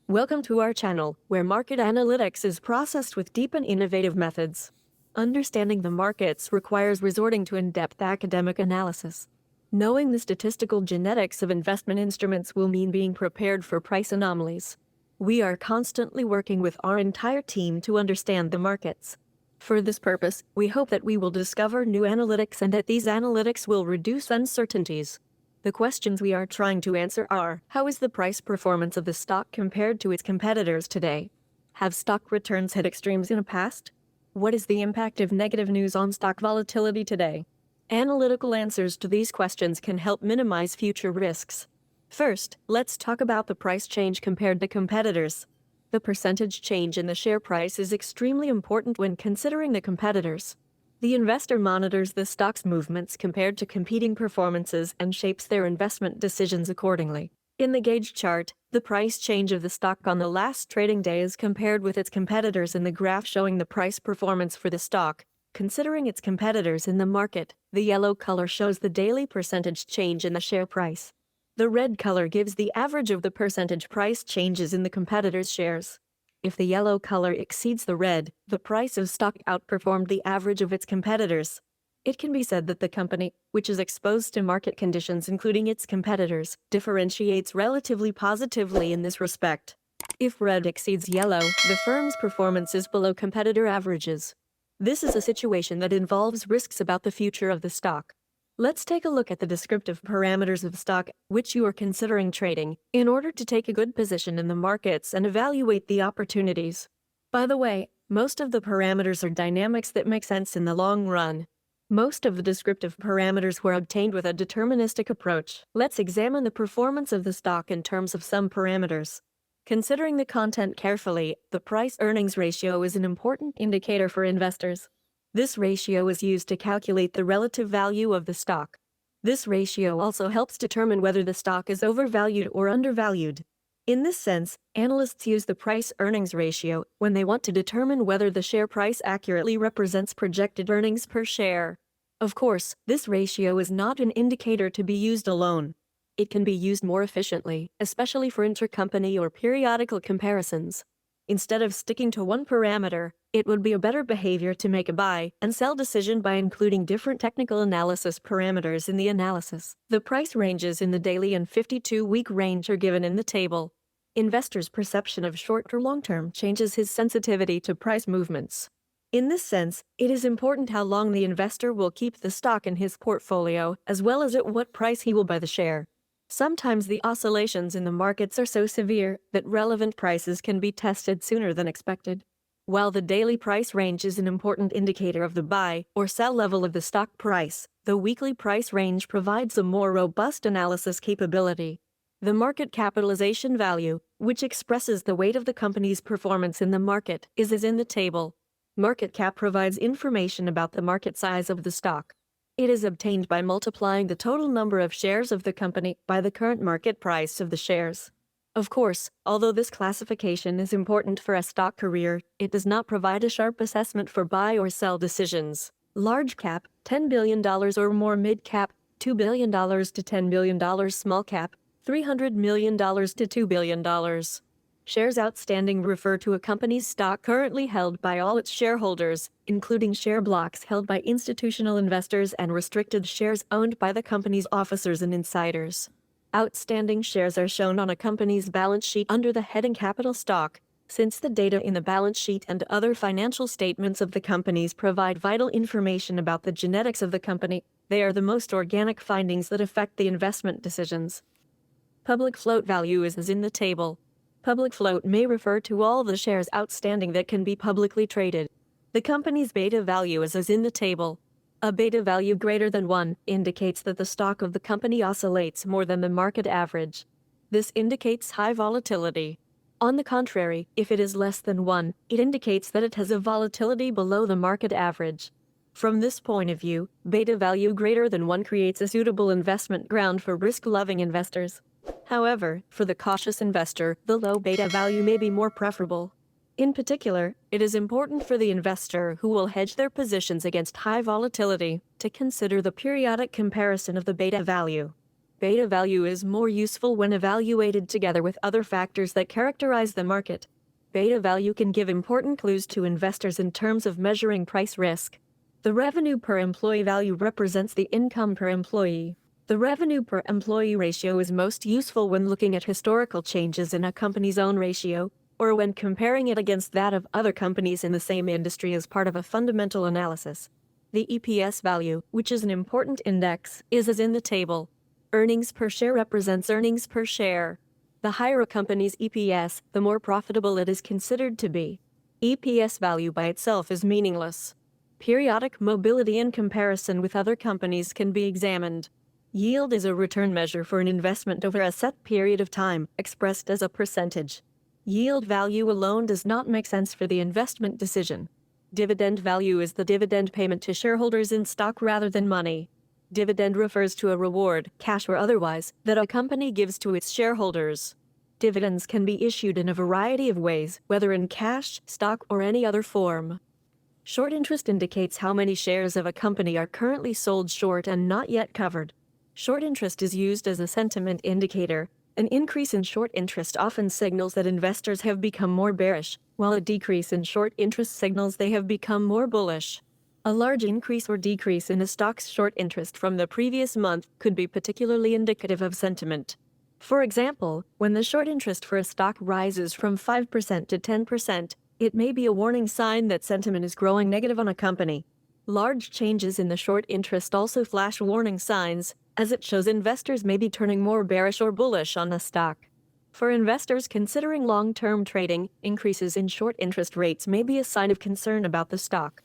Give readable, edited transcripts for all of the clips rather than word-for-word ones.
Welcome to our channel, where market analytics is processed with deep and innovative methods. Understanding the markets requires resorting to in-depth academic analysis. Knowing the statistical genetics of investment instruments will mean being prepared for price anomalies. We are constantly working with our entire team to understand the markets. For this purpose, we hope that we will discover new analytics and that these analytics will reduce uncertainties. The questions we are trying to answer are: how is the price performance of the stock compared to its competitors today? Have stock returns hit extremes in the past? What is the impact of negative news on stock volatility today? Analytical answers to these questions can help minimize future risks. First, let's talk about the price change compared to competitors. The percentage change in the share price is extremely important when considering the competitors. The investor monitors the stock's movements compared to competing performances and shapes their investment decisions accordingly. In the gauge chart, the price change of the stock on the last trading day is compared with its competitors in the graph showing the price performance for the stock, considering its competitors in the market. The yellow color shows the daily percentage change in the share price. The red color gives the average of the percentage price changes in the competitors' shares. If the yellow color exceeds the red, the price of stock outperformed the average of its competitors. It can be said that the company, which is exposed to market conditions including its competitors, differentiates relatively positively in this respect. If red exceeds yellow, the firm's performance is below competitor averages. This is a situation that involves risks about the future of the stock. Let's take a look at the descriptive parameters of stock which you are considering trading in order to take a good position in the markets and evaluate the opportunities. By the way, most of the parameters are dynamics that make sense in the long run. Most of the descriptive parameters were obtained with a deterministic approach. Let's examine the performance of the stock in terms of some parameters. Considering the content carefully, the price-earnings ratio is an important indicator for investors. This ratio is used to calculate the relative value of the stock. This ratio also helps determine whether the stock is overvalued or undervalued. In this sense, analysts use the price-earnings ratio when they want to determine whether the share price accurately represents projected earnings per share. Of course, this ratio is not an indicator to be used alone. It can be used more efficiently, especially for intercompany or periodical comparisons. Instead of sticking to one parameter, it would be a better behavior to make a buy and sell decision by including different technical analysis parameters in the analysis. The price ranges in the daily and 52-week range are given in the table. Investors' perception of short or long-term changes his sensitivity to price movements. In this sense, it is important how long the investor will keep the stock in his portfolio, as well as at what price he will buy the share. Sometimes the oscillations in the markets are so severe that relevant prices can be tested sooner than expected. While the daily price range is an important indicator of the buy or sell level of the stock price, the weekly price range provides a more robust analysis capability. The market capitalization value, which expresses the weight of the company's performance in the market, is as in the table. Market cap provides information about the market size of the stock. It is obtained by multiplying the total number of shares of the company by the current market price of the shares. Of course, although this classification is important for a stock career, it does not provide a sharp assessment for buy or sell decisions. Large cap, $10 billion or more, mid cap, $2 billion to $10 billion, small cap, $300 million to $2 billion. Shares outstanding refer to a company's stock currently held by all its shareholders, including share blocks held by institutional investors and restricted shares owned by the company's officers and insiders. Outstanding shares are shown on a company's balance sheet under the heading Capital Stock. Since the data in the balance sheet and other financial statements of the companies provide vital information about the genetics of the company, they are the most organic findings that affect the investment decisions. Public float value is as in the table. Public float may refer to all the shares outstanding that can be publicly traded. The company's beta value is as in the table. A beta value greater than 1 indicates that the stock of the company oscillates more than the market average. This indicates high volatility. On the contrary, if it is less than 1, it indicates that it has a volatility below the market average. From this point of view, beta value greater than 1 creates a suitable investment ground for risk-loving investors. However, for the cautious investor, the low beta value may be more preferable. In particular, it is important for the investor who will hedge their positions against high volatility to consider the periodic comparison of the beta value. Beta value is more useful when evaluated together with other factors that characterize the market. Beta value can give important clues to investors in terms of measuring price risk. The revenue per employee value represents the income per employee. The revenue per employee ratio is most useful when looking at historical changes in a company's own ratio, or when comparing it against that of other companies in the same industry as part of a fundamental analysis. The EPS value, which is an important index, is as in the table. Earnings per share represents earnings per share. The higher a company's EPS, the more profitable it is considered to be. EPS value by itself is meaningless. Periodic mobility in comparison with other companies can be examined. Yield is a return measure for an investment over a set period of time, expressed as a percentage. Yield value alone does not make sense for the investment decision. Dividend value is the dividend payment to shareholders in stock rather than money. Dividend refers to a reward, cash or otherwise, that a company gives to its shareholders. Dividends can be issued in a variety of ways, whether in cash, stock, or any other form. Short interest indicates how many shares of a company are currently sold short and not yet covered. Short interest is used as a sentiment indicator. An increase in short interest often signals that investors have become more bearish, while a decrease in short interest signals they have become more bullish. A large increase or decrease in a stock's short interest from the previous month could be particularly indicative of sentiment. For example, when the short interest for a stock rises from 5% to 10%, it may be a warning sign that sentiment is growing negative on a company. Large changes in the short interest also flash warning signs, as it shows investors may be turning more bearish or bullish on a stock. For investors considering long-term trading, increases in short interest rates may be a sign of concern about the stock.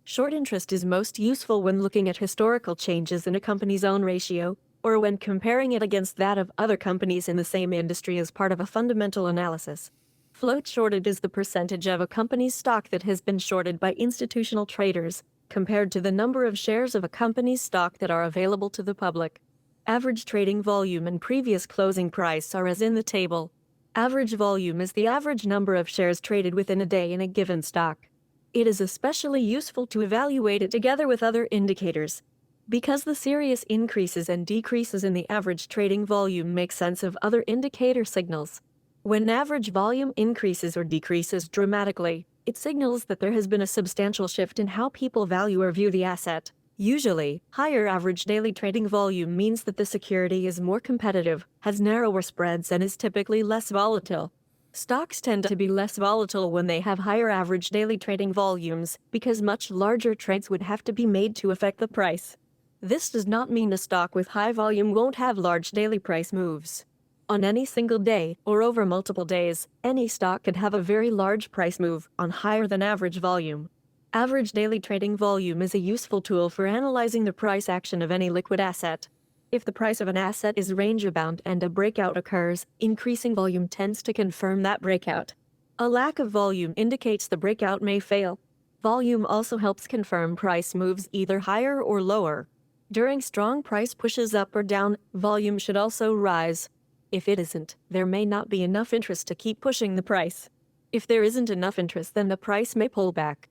Short interest is most useful when looking at historical changes in a company's own ratio, or when comparing it against that of other companies in the same industry as part of a fundamental analysis. Float shorted is the percentage of a company's stock that has been shorted by institutional traders, compared to the number of shares of a company's stock that are available to the public. Average trading volume and previous closing price are as in the table. Average volume is the average number of shares traded within a day in a given stock. It is especially useful to evaluate it together with other indicators, because the serious increases and decreases in the average trading volume make sense of other indicator signals. When average volume increases or decreases dramatically, it signals that there has been a substantial shift in how people value or view the asset. Usually, higher average daily trading volume means that the security is more competitive, has narrower spreads, and is typically less volatile. Stocks tend to be less volatile when they have higher average daily trading volumes, because much larger trades would have to be made to affect the price. This does not mean a stock with high volume won't have large daily price moves. On any single day, or over multiple days, any stock could have a very large price move on higher than average volume. Average daily trading volume is a useful tool for analyzing the price action of any liquid asset. If the price of an asset is range-bound and a breakout occurs, increasing volume tends to confirm that breakout. A lack of volume indicates the breakout may fail. Volume also helps confirm price moves either higher or lower. During strong price pushes up or down, volume should also rise. If it isn't, there may not be enough interest to keep pushing the price. If there isn't enough interest, then the price may pull back.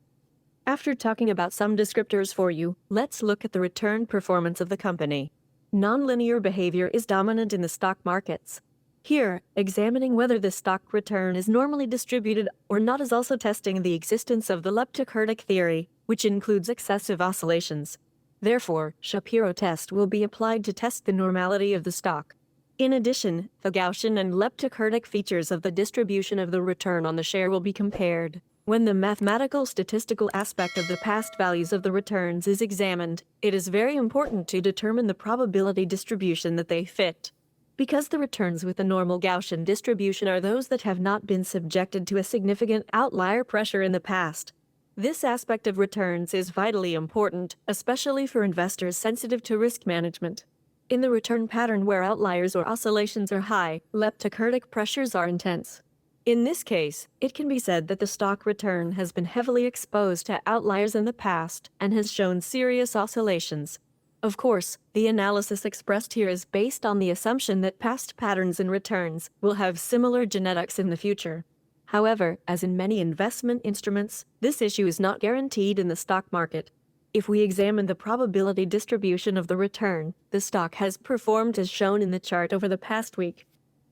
After talking about some descriptors for you, let's look at the return performance of the company. Nonlinear behavior is dominant in the stock markets. Here, examining whether the stock return is normally distributed or not is also testing the existence of the leptokurtic theory, which includes excessive oscillations. Therefore, Shapiro test will be applied to test the normality of the stock. In addition, the Gaussian and leptokurtic features of the distribution of the return on the share will be compared. When the mathematical statistical aspect of the past values of the returns is examined, it is very important to determine the probability distribution that they fit. Because the returns with the normal Gaussian distribution are those that have not been subjected to a significant outlier pressure in the past. This aspect of returns is vitally important, especially for investors sensitive to risk management. In the return pattern where outliers or oscillations are high, leptokurtic pressures are intense. In this case, it can be said that the stock return has been heavily exposed to outliers in the past and has shown serious oscillations. Of course, the analysis expressed here is based on the assumption that past patterns in returns will have similar genetics in the future. However, as in many investment instruments, this issue is not guaranteed in the stock market. If we examine the probability distribution of the return, the stock has performed as shown in the chart over the past week.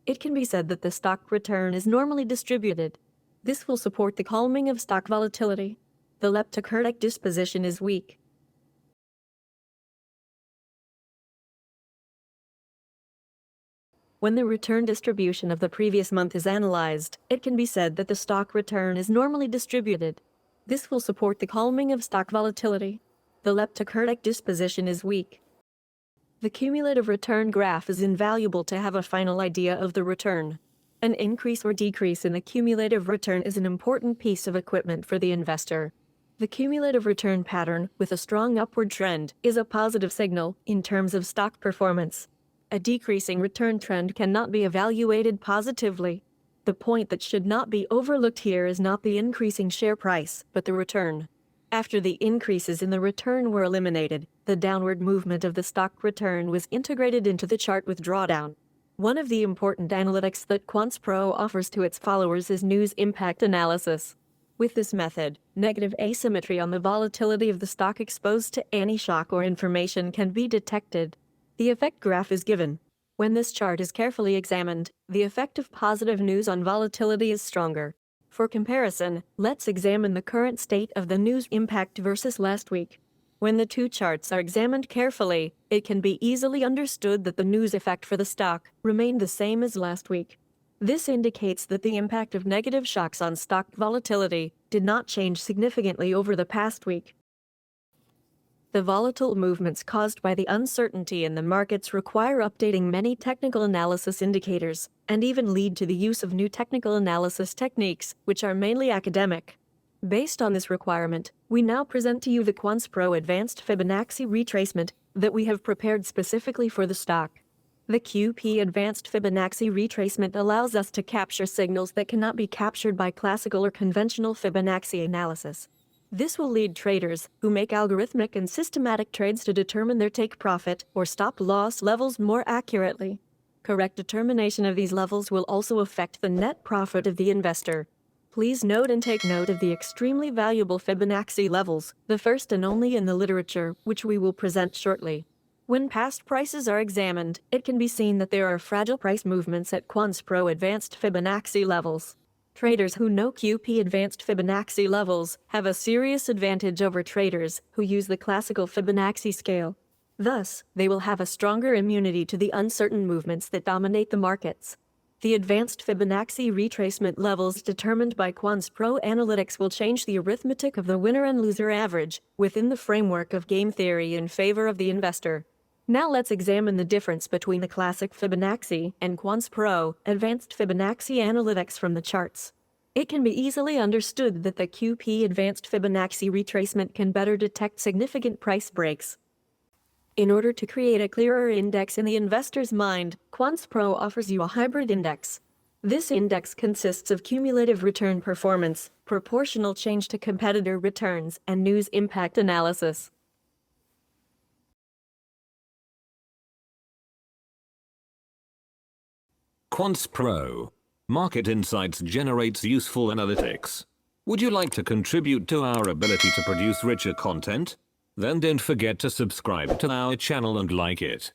It can be said that the stock return is normally distributed. This will support the calming of stock volatility. The leptocurtic disposition is weak. When the return distribution of the previous month is analyzed, it can be said that the stock return is normally distributed. This will support the calming of stock volatility. The leptocurtic disposition is weak. The cumulative return graph is invaluable to have a final idea of the return. An increase or decrease in the cumulative return is an important piece of equipment for the investor. The cumulative return pattern, with a strong upward trend, is a positive signal in terms of stock performance. A decreasing return trend cannot be evaluated positively. The point that should not be overlooked here is not the increasing share price, but the return. After the increases in the return were eliminated, the downward movement of the stock return was integrated into the chart with drawdown. One of the important analytics that Quants Pro offers to its followers is news impact analysis. With this method, negative asymmetry on the volatility of the stock exposed to any shock or information can be detected. The effect graph is given. When this chart is carefully examined, the effect of positive news on volatility is stronger. For comparison, let's examine the current state of the news impact versus last week. When the two charts are examined carefully, it can be easily understood that the news effect for the stock remained the same as last week. This indicates that the impact of negative shocks on stock volatility did not change significantly over the past week. The volatile movements caused by the uncertainty in the markets require updating many technical analysis indicators, and even lead to the use of new technical analysis techniques, which are mainly academic. Based on this requirement, we now present to you the Quants Pro Advanced Fibonacci Retracement that we have prepared specifically for the stock. The QP Advanced Fibonacci Retracement allows us to capture signals that cannot be captured by classical or conventional Fibonacci analysis. This will lead traders who make algorithmic and systematic trades to determine their take profit or stop loss levels more accurately. Correct determination of these levels will also affect the net profit of the investor. Please note and take note of the extremely valuable Fibonacci levels, the first and only in the literature, which we will present shortly. When past prices are examined, it can be seen that there are fragile price movements at Quants Pro Advanced Fibonacci levels. Traders who know QP Advanced Fibonacci levels have a serious advantage over traders who use the classical Fibonacci scale. Thus, they will have a stronger immunity to the uncertain movements that dominate the markets. The advanced Fibonacci retracement levels determined by Quants Pro Analytics will change the arithmetic of the winner and loser average within the framework of game theory in favor of the investor. Now let's examine the difference between the classic Fibonacci and Quants Pro Advanced Fibonacci Analytics from the charts. It can be easily understood that the QP Advanced Fibonacci Retracement can better detect significant price breaks. In order to create a clearer index in the investor's mind, Quants Pro offers you a hybrid index. This index consists of cumulative return performance, proportional change to competitor returns, and news impact analysis. Quants Pro. Market Insights generates useful analytics. Would you like to contribute to our ability to produce richer content? Then don't forget to subscribe to our channel and like it.